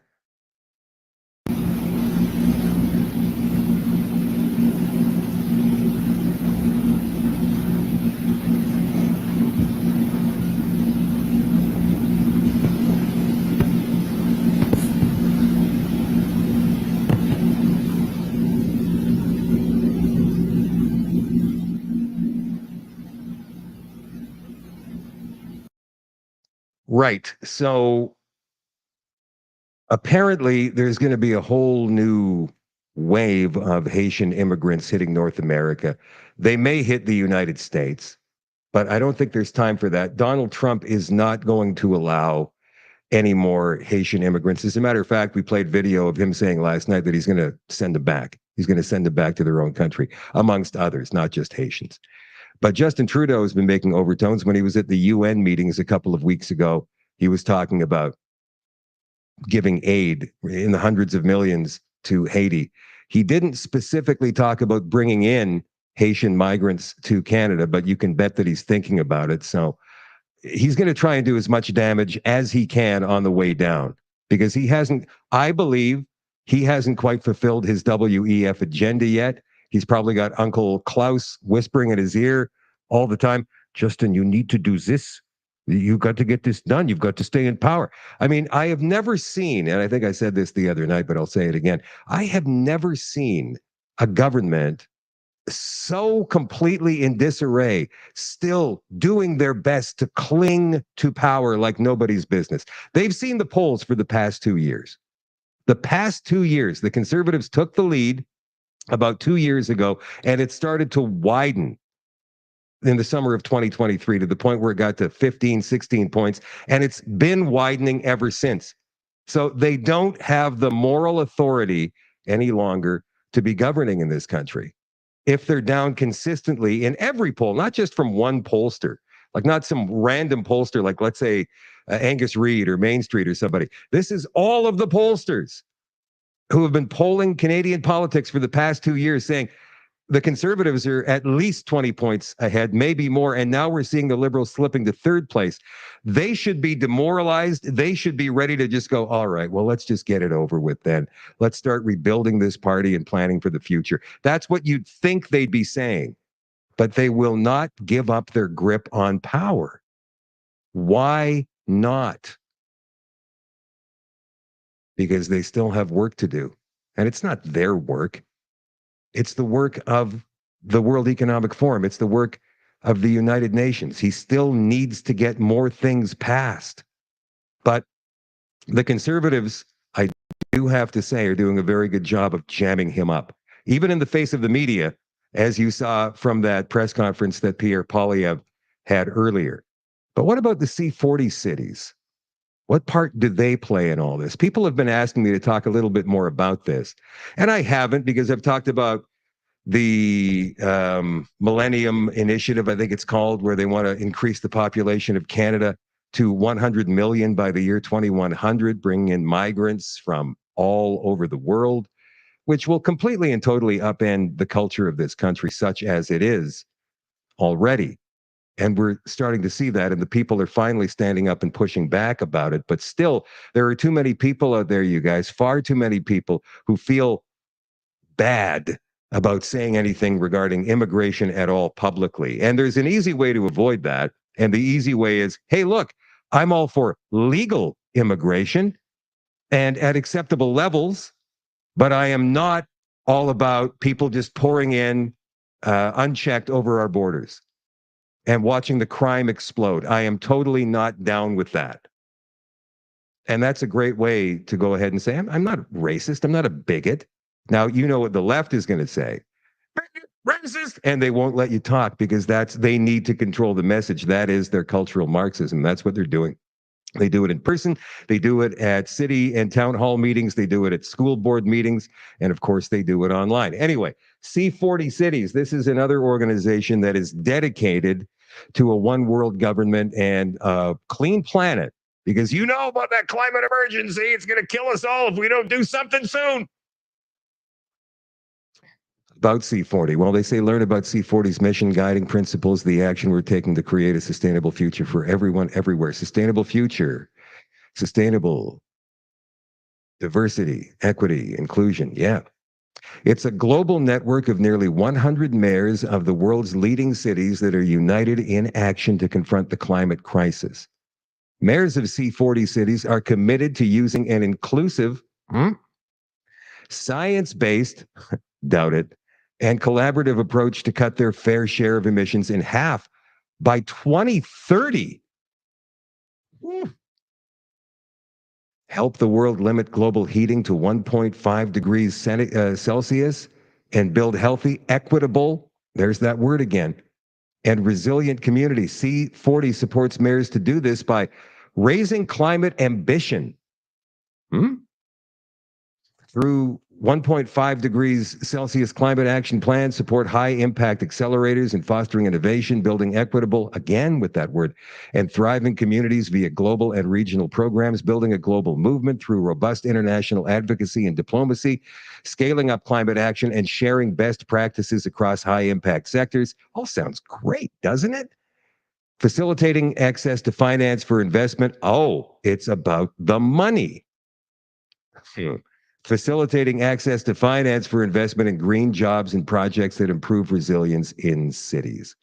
Right. So apparently there's going to be a whole new wave of Haitian immigrants hitting North America. They may hit the United States, but I don't think there's time for that. Donald Trump is not going to allow any more Haitian immigrants. As a matter of fact, we played video of him saying last night that he's going to send them back. He's going to send them back to their own country, amongst others, not just Haitians. But Justin Trudeau has been making overtones. When he was at the UN meetings a couple of weeks ago, he was talking about giving aid in the hundreds of millions to Haiti. He didn't specifically talk about bringing in Haitian migrants to Canada, but you can bet that he's thinking about it. So he's going to try and do as much damage as he can on the way down, because he hasn't, I believe, he hasn't quite fulfilled his WEF agenda yet. He's probably got Uncle Klaus whispering in his ear all the time, Justin, you need to do this. You've got to get this done. You've got to stay in power. I mean, I have never seen, and I think I said this the other night, but I'll say it again. I have never seen a government so completely in disarray, still doing their best to cling to power like nobody's business. They've seen the polls for the past 2 years. The past 2 years, the Conservatives took the lead about 2 years ago, and it started to widen in the summer of 2023 to the point where it got to 15, 16 points, and it's been widening ever since. So they don't have the moral authority any longer to be governing in this country if they're down consistently in every poll, not just from one pollster, like not some random pollster, like let's say Angus Reid or Main Street or somebody. This is all of the pollsters who have been polling Canadian politics for the past 2 years saying the Conservatives are at least 20 points ahead, maybe more. And now we're seeing the Liberals slipping to third place. They should be demoralized. They should be ready to just go, all right, well, let's just get it over with then. Let's start rebuilding this party and planning for the future. That's what you'd think they'd be saying, but they will not give up their grip on power. Why not? Because they still have work to do. And it's not their work. It's the work of the World Economic Forum. It's the work of the United Nations. He still needs to get more things passed. But the Conservatives, I do have to say, are doing a very good job of jamming him up, even in the face of the media, as you saw from that press conference that Pierre Poilievre had earlier. But what about the C40 cities? What part do they play in all this? People have been asking me to talk a little bit more about this. And I haven't, because I've talked about the Millennium Initiative, I think it's called, where they want to increase the population of Canada to 100 million by the year 2100, bring in migrants from all over the world, which will completely and totally upend the culture of this country, such as it is already. And we're starting to see that, and the people are finally standing up and pushing back about it. But still, there are too many people out there, you guys, far too many people who feel bad about saying anything regarding immigration at all publicly. And there's an easy way to avoid that. And the easy way is, hey, look, I'm all for legal immigration and at acceptable levels, but I am not all about people just pouring in unchecked over our borders and watching the crime explode. I am totally not down with that. And that's a great way to go ahead and say, I'm not racist. I'm not a bigot. Now, you know what the left is going to say. Racist. And they won't let you talk because they need to control the message. That is their cultural Marxism. That's what they're doing. They do it in person. They do it at city and town hall meetings. They do it at school board meetings. And of course, they do it online. Anyway, C40 Cities. This is another organization that is dedicated to a one world government and a clean planet. Because you know about that climate emergency. It's going to kill us all if we don't do something soon. about C40? Well, they say learn about C40's mission, guiding principles, the action we're taking to create a sustainable future for everyone, everywhere. Sustainable future, sustainable diversity, equity, inclusion. Yeah. It's a global network of nearly 100 mayors of the world's leading cities that are united in action to confront the climate crisis. Mayors of C40 cities are committed to using an inclusive, science-based, doubt it, and collaborative approach to cut their fair share of emissions in half by 2030. Help the world limit global heating to 1.5 degrees Celsius and build healthy, equitable, there's that word again, and resilient communities. C40 supports mayors to do this by raising climate ambition through 1.5 degrees Celsius climate action plan, support high impact accelerators and fostering innovation, building equitable, again with that word, and thriving communities via global and regional programs, building a global movement through robust international advocacy and diplomacy, scaling up climate action and sharing best practices across high impact sectors. All sounds great, doesn't it? Facilitating access to finance for investment. Oh, it's about the money. Facilitating access to finance for investment in green jobs and projects that improve resilience in cities.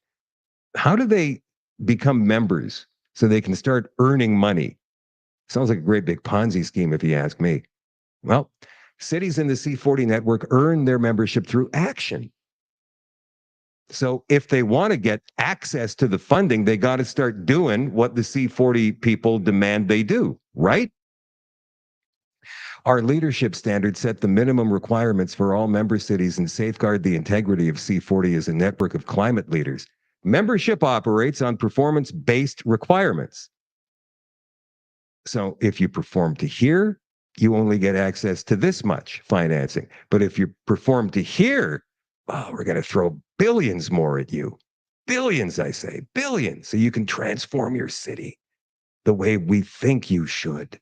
How do they become members so they can start earning money? Sounds like a great big Ponzi scheme if you ask me. Well, cities in the C40 network earn their membership through action. So if they want to get access to the funding, they got to start doing what the C40 people demand they do, right? Our leadership standards set the minimum requirements for all member cities and safeguard the integrity of C40 as a network of climate leaders. Membership operates on performance-based requirements. So if you perform to here, you only get access to this much financing. But if you perform to here, well, we're going to throw billions more at you. Billions, I say, billions, so you can transform your city the way we think you should.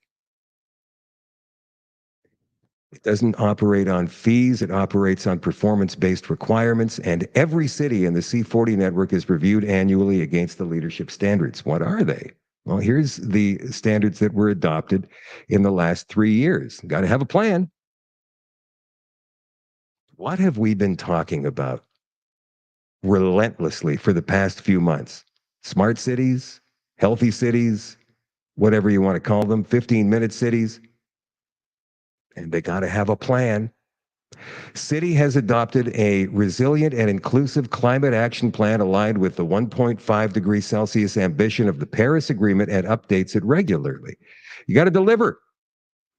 It doesn't operate on fees. It operates on performance-based requirements, and every city in the C40 network is reviewed annually against the leadership standards. What are they? Well, here's the standards that were adopted in the last 3 years. Got to have a plan. What have we been talking about relentlessly for the past few months? Smart cities, healthy cities, whatever you want to call them, 15-minute cities. And they got to have a plan. City has adopted a resilient and inclusive climate action plan aligned with the 1.5 degrees Celsius ambition of the Paris Agreement and updates it regularly. You got to deliver.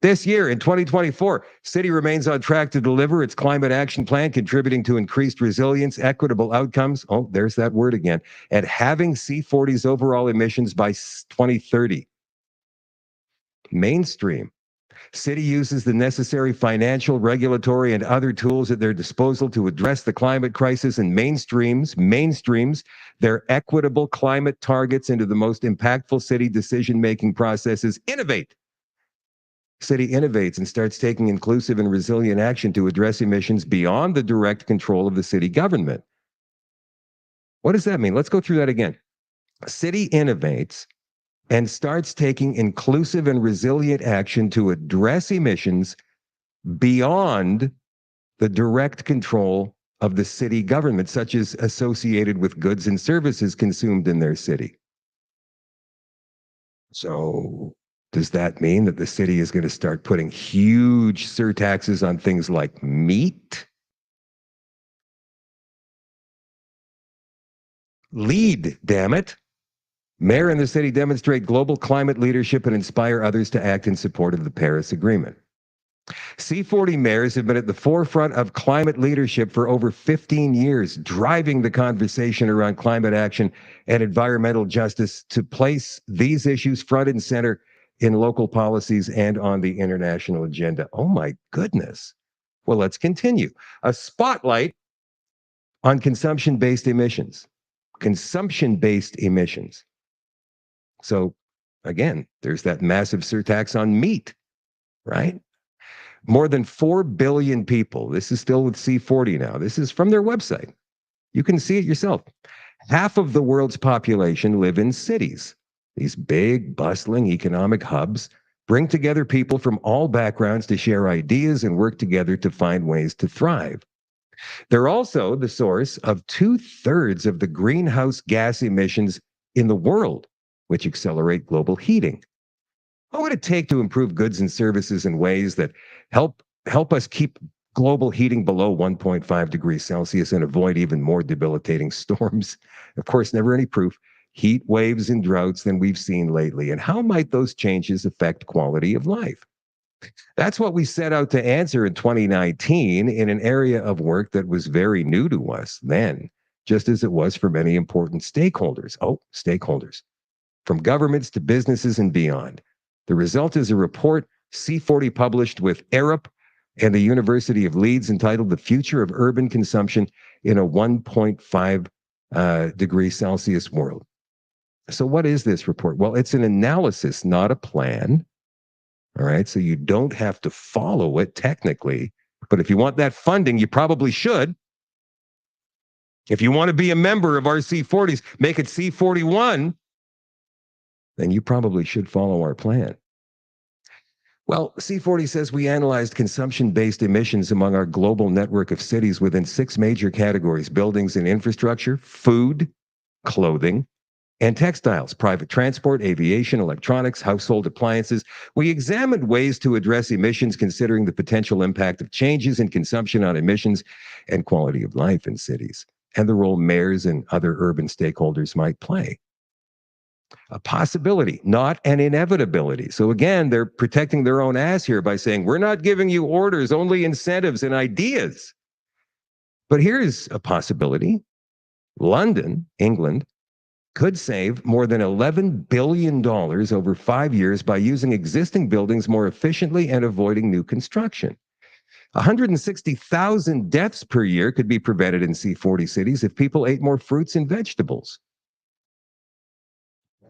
This year, in 2024, City remains on track to deliver its climate action plan, contributing to increased resilience, equitable outcomes, oh, there's that word again, and having C40's overall emissions by 2030. Mainstream. City uses the necessary financial, regulatory, and other tools at their disposal to address the climate crisis and mainstreams their equitable climate targets into the most impactful city decision-making processes. Innovate. City innovates and starts taking inclusive and resilient action to address emissions beyond the direct control of the city government. What does that mean? Let's go through that again. City innovates and starts taking inclusive and resilient action to address emissions beyond the direct control of the city government, such as associated with goods and services consumed in their city. So does that mean that the city is going to start putting huge surtaxes on things like meat? Lead, damn it. Mayor and the city demonstrate global climate leadership and inspire others to act in support of the Paris Agreement. C40 mayors have been at the forefront of climate leadership for over 15 years, driving the conversation around climate action and environmental justice to place these issues front and center in local policies and on the international agenda. Oh my goodness. Well, let's continue. A spotlight on consumption-based emissions. Consumption-based emissions. So again, there's that massive surtax on meat, right? More than 4 billion people. This is still with C40 now. This is from their website. You can see it yourself. Half of the world's population live in cities. These big, bustling economic hubs bring together people from all backgrounds to share ideas and work together to find ways to thrive. They're also the source of 2/3 of the greenhouse gas emissions in the world, which accelerate global heating. What would it take to improve goods and services in ways that help us keep global heating below 1.5 degrees Celsius and avoid even more debilitating storms? Of course, never any proof. Heat waves and droughts than we've seen lately. And how might those changes affect quality of life? That's what we set out to answer in 2019 in an area of work that was very new to us then, just as it was for many important stakeholders. Oh, stakeholders. From governments to businesses and beyond. The result is a report C40 published with Arup and the University of Leeds entitled The Future of Urban Consumption in a 1.5 degree Celsius World. So what is this report? Well, it's an analysis, not a plan. All right, so you don't have to follow it technically, but if you want that funding, you probably should. If you want to be a member of our C40s, make it C41, then you probably should follow our plan. Well, C40 says we analyzed consumption-based emissions among our global network of cities within 6 major categories: buildings and infrastructure, food, clothing, and textiles, private transport, aviation, electronics, household appliances. We examined ways to address emissions considering the potential impact of changes in consumption on emissions and quality of life in cities, and the role mayors and other urban stakeholders might play. A possibility, not an inevitability. So again, they're protecting their own ass here by saying, we're not giving you orders, only incentives and ideas. But here's a possibility. London, England, could save more than $11 billion over 5 years by using existing buildings more efficiently and avoiding new construction. 160,000 deaths per year could be prevented in C40 cities if people ate more fruits and vegetables.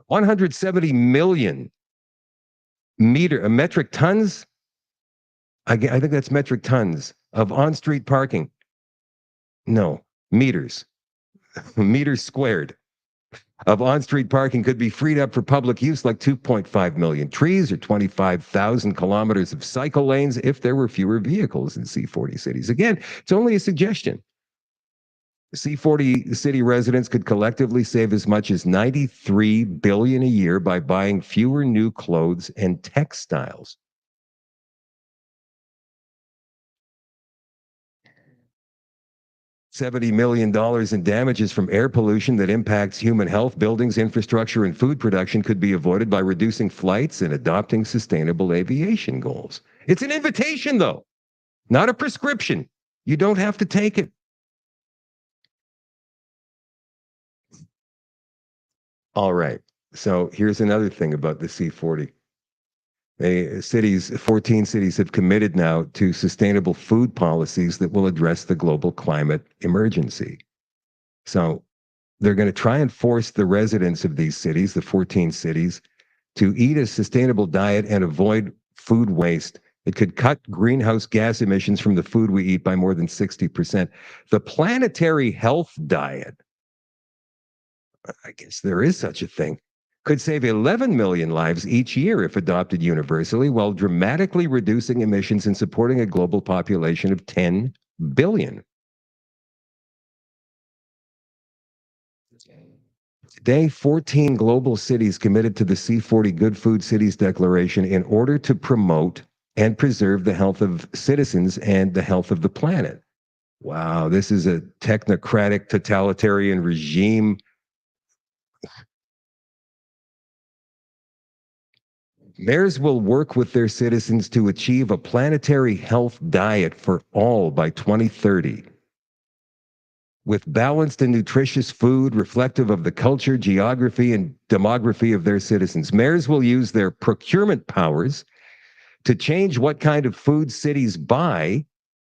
170 million metric tons, I think that's metric tons of on-street parking. No, meters. Meters squared of on-street parking could be freed up for public use, like 2.5 million trees or 25,000 kilometers of cycle lanes if there were fewer vehicles in C40 cities. Again, it's only a suggestion. C40 city residents could collectively save as much as $93 billion a year by buying fewer new clothes and textiles. $70 million in damages from air pollution that impacts human health, buildings, infrastructure, and food production could be avoided by reducing flights and adopting sustainable aviation goals. It's an invitation, though, not a prescription. You don't have to take it. All right. So here's another thing about the C40. 14 cities have committed now to sustainable food policies that will address the global climate emergency. So they're going to try and force the residents of these cities, the 14 cities, to eat a sustainable diet and avoid food waste. It could cut greenhouse gas emissions from the food we eat by more than 60%. The planetary health diet, I guess there is such a thing, could save 11 million lives each year if adopted universally, while dramatically reducing emissions and supporting a global population of 10 billion. Today, 14 global cities committed to the C40 Good Food Cities Declaration in order to promote and preserve the health of citizens and the health of the planet. Wow, this is a technocratic, totalitarian regime. Mayors will work with their citizens to achieve a planetary health diet for all by 2030. With balanced and nutritious food reflective of the culture, geography, and demography of their citizens. Mayors will use their procurement powers to change what kind of food cities buy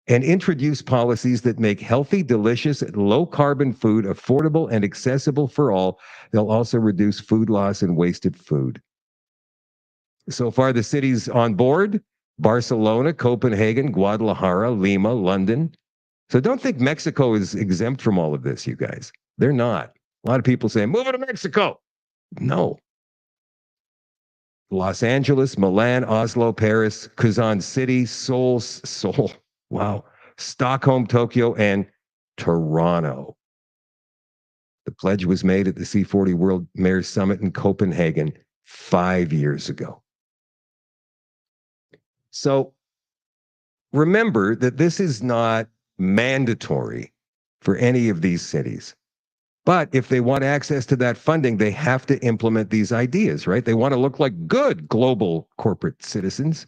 and introduce policies that make healthy, delicious, low-carbon food affordable and accessible for all. They'll also reduce food loss and wasted food. So far, the cities on board: Barcelona, Copenhagen, Guadalajara, Lima, London. So don't think Mexico is exempt from all of this, you guys. They're not. A lot of people say, move to Mexico. No. Los Angeles, Milan, Oslo, Paris, Kazan City, Seoul, wow, Stockholm, Tokyo, and Toronto. The pledge was made at the C40 World Mayors Summit in Copenhagen 5 years ago. So remember that this is not mandatory for any of these cities. But if they want access to that funding, they have to implement these ideas, right? They want to look like good global corporate citizens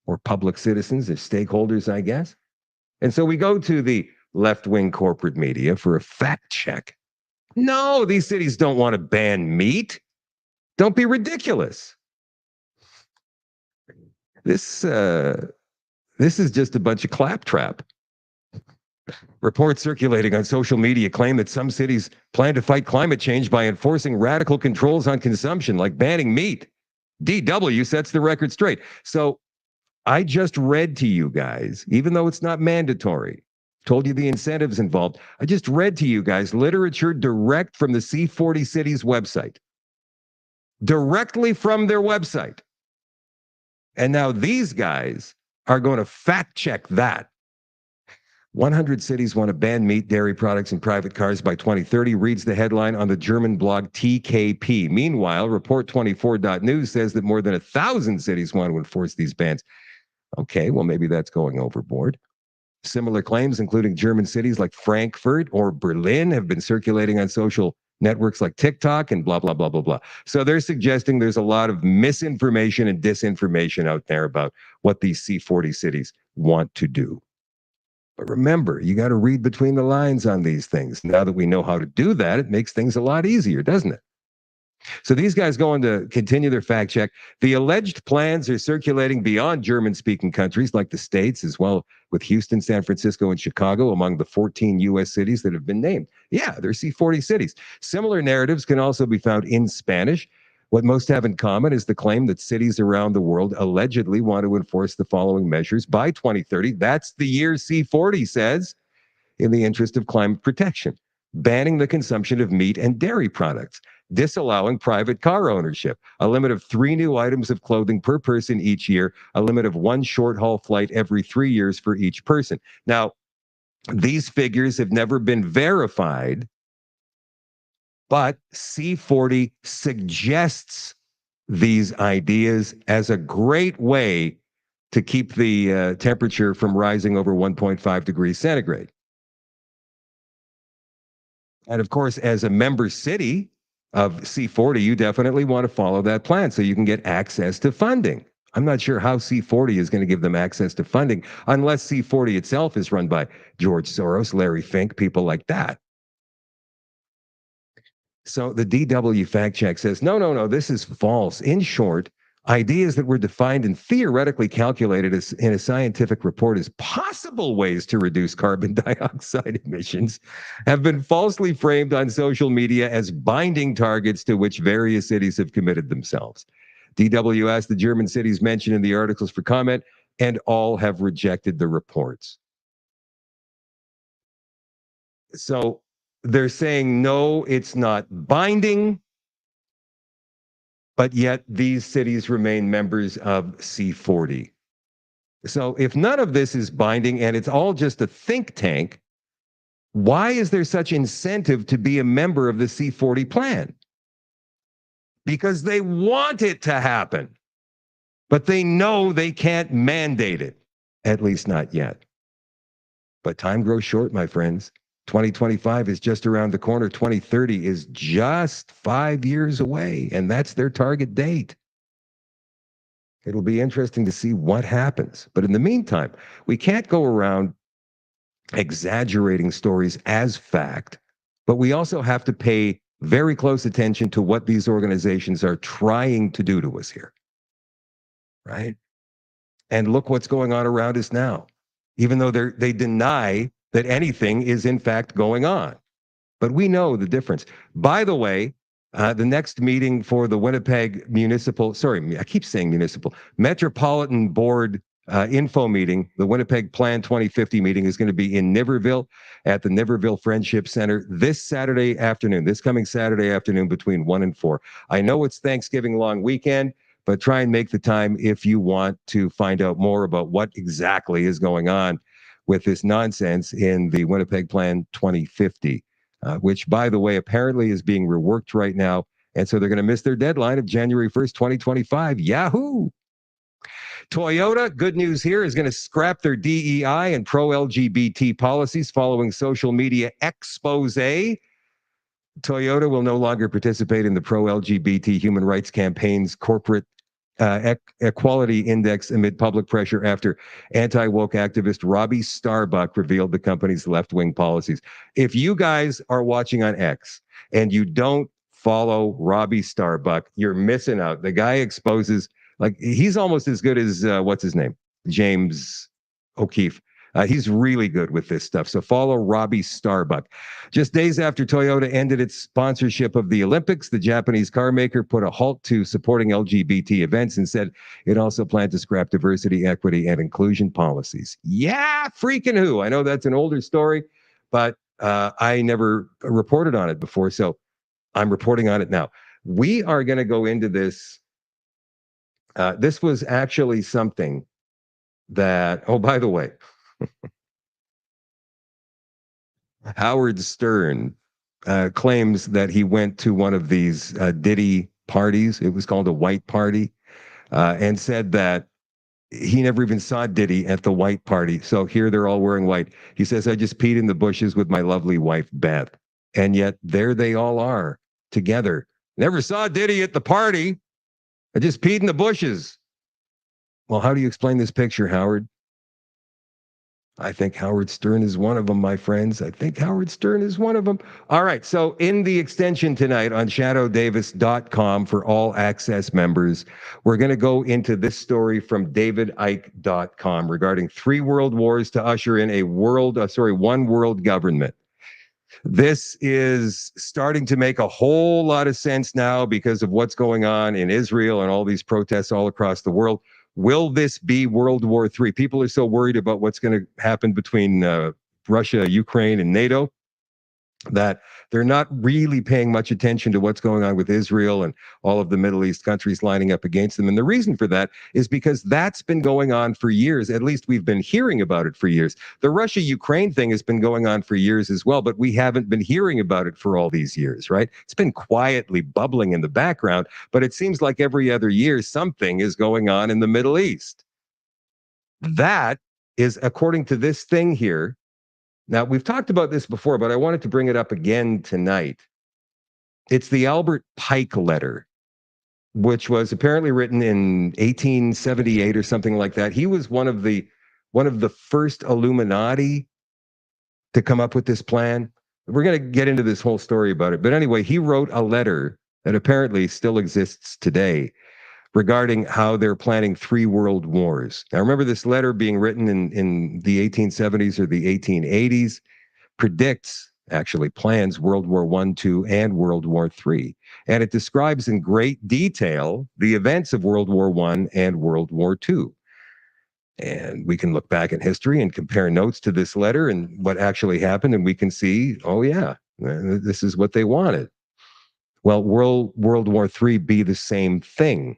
or public citizens or stakeholders, I guess. And so we go to the left-wing corporate media for a fact check. No, these cities don't want to ban meat. Don't be ridiculous. This is just a bunch of claptrap. Reports circulating on social media claim that some cities plan to fight climate change by enforcing radical controls on consumption, like banning meat. DW sets the record straight. So I just read to you guys, even though it's not mandatory, told you the incentives involved. I just read to you guys literature direct from the C40 Cities website, directly from their website. And now these guys are going to fact check that. 100 cities want to ban meat, dairy products, and private cars by 2030, reads the headline on the German blog TKP. Meanwhile, Report24.news says that more than 1,000 cities want to enforce these bans. Okay, well, maybe that's going overboard. Similar claims, including German cities like Frankfurt or Berlin, have been circulating on social networks like TikTok and blah, blah, blah, blah, blah. So they're suggesting there's a lot of misinformation and disinformation out there about what these C40 cities want to do. But remember, you got to read between the lines on these things. Now that we know how to do that, it makes things a lot easier, doesn't it? So these guys going to continue their fact check. The alleged plans are circulating beyond German-speaking countries like the States, as well with Houston, San Francisco, and Chicago among the 14 U.S. cities that have been named. Yeah, they're C40 cities. Similar narratives can also be found in Spanish. What most have in common is the claim that cities around the world allegedly want to enforce the following measures by 2030. That's the year C40 says, in the interest of climate protection. Banning the consumption of meat and dairy products, disallowing private car ownership, a limit of 3 new items of clothing per person each year, a limit of 1 short-haul flight every 3 years for each person. Now, these figures have never been verified, but C40 suggests these ideas as a great way to keep the temperature from rising over 1.5 degrees centigrade. And of course, as a member city of C40, you definitely want to follow that plan so you can get access to funding. I'm not sure how C40 is going to give them access to funding unless C40 itself is run by George Soros, Larry Fink, people like that. So the DW fact check says, no, this is false. In short, ideas that were defined and theoretically calculated as in a scientific report as possible ways to reduce carbon dioxide emissions have been falsely framed on social media as binding targets to which various cities have committed themselves. DW asked the German cities mentioned in the articles for comment, and all have rejected the reports. So they're saying, no, it's not binding, but yet these cities remain members of C40. So if none of this is binding and it's all just a think tank, why is there such incentive to be a member of the C40 plan? Because they want it to happen, but they know they can't mandate it, at least not yet. But time grows short, my friends. 2025 is just around the corner. 2030 is just 5 years away, and that's their target date. It'll be interesting to see what happens. But in the meantime, we can't go around exaggerating stories as fact, but we also have to pay very close attention to what these organizations are trying to do to us here, right? And look what's going on around us now, even though they deny that anything is in fact going on. But we know the difference. By the way, the next meeting for the Winnipeg Metropolitan Board info meeting. The Winnipeg Plan 2050 meeting is going to be in Niverville at the Niverville Friendship Center this coming Saturday afternoon between 1 and 4. I know it's Thanksgiving long weekend, but try and make the time if you want to find out more about what exactly is going on with this nonsense in the Winnipeg Plan 2050, which, by the way, apparently is being reworked right now. And so they're going to miss their deadline of January 1st, 2025. Yahoo! Toyota, good news here, is going to scrap their DEI and pro-LGBT policies following social media expose. Toyota will no longer participate in the pro-LGBT human rights campaign's corporate equality index amid public pressure after anti-woke activist Robbie Starbuck revealed the company's left-wing policies. If you guys are watching on X and you don't follow Robbie Starbuck, you're missing out. The guy exposes, like, he's almost as good as what's his name, James O'Keefe. He's really good with this stuff. So follow Robbie Starbuck. Just days after Toyota ended its sponsorship of the Olympics, the Japanese car maker put a halt to supporting LGBT events and said it also planned to scrap diversity, equity, and inclusion policies. Yeah, freaking who? I know that's an older story, but I never reported on it before, so I'm reporting on it now. We are going to go into this. This was actually something that, oh, by the way, Howard Stern claims that he went to one of these Diddy parties. It was called a white party, and said that he never even saw Diddy at the white party. So here they're all wearing white. He says, I just peed in the bushes with my lovely wife, Beth. And yet there they all are together. Never saw Diddy at the party. I just peed in the bushes. Well, how do you explain this picture, Howard? I think Howard Stern is one of them, my friends. I think Howard Stern is one of them. All right. So in the extension tonight on shadowdavis.com for all access members, we're going to go into this story from davidike.com regarding 3 world wars to usher in a one world government. This is starting to make a whole lot of sense now because of what's going on in Israel and all these protests all across the world. Will this be World War III? People are so worried about what's going to happen between Russia, Ukraine, and NATO that they're not really paying much attention to what's going on with Israel and all of the Middle East countries lining up against them. And the reason for that is because that's been going on for years. At least we've been hearing about it for years. The Russia-Ukraine thing has been going on for years as well, but we haven't been hearing about it for all these years, right? It's been quietly bubbling in the background, but it seems like every other year something is going on in the Middle East. That is, according to this thing here. Now, we've talked about this before, but I wanted to bring it up again tonight. It's the Albert Pike letter, which was apparently written in 1878 or something like that. He was one of the first Illuminati to come up with this plan. We're going to get into this whole story about it. But anyway, he wrote a letter that apparently still exists today regarding how they're planning 3 world wars. Now, remember this letter being written in the 1870s or the 1880s, plans World War I, II, and World War III. And it describes in great detail the events of World War I and World War II. And we can look back in history and compare notes to this letter and what actually happened, and we can see, oh yeah, this is what they wanted. Well, World War III be the same thing.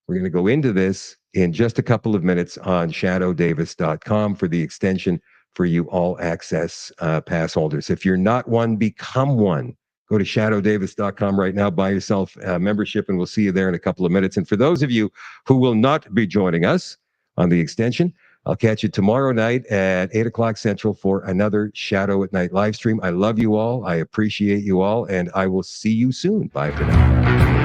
We're going to go into this in just a couple of minutes on shadowdavis.com for the extension for you all access pass holders. If you're not one, become one. Go to shadowdavis.com right now, buy yourself a membership, and we'll see you there in a couple of minutes. And for those of you who will not be joining us on the extension, I'll catch you tomorrow night at 8 o'clock Central for another Shadow at Night live stream. I love you all. I appreciate you all, and I will see you soon. Bye for now.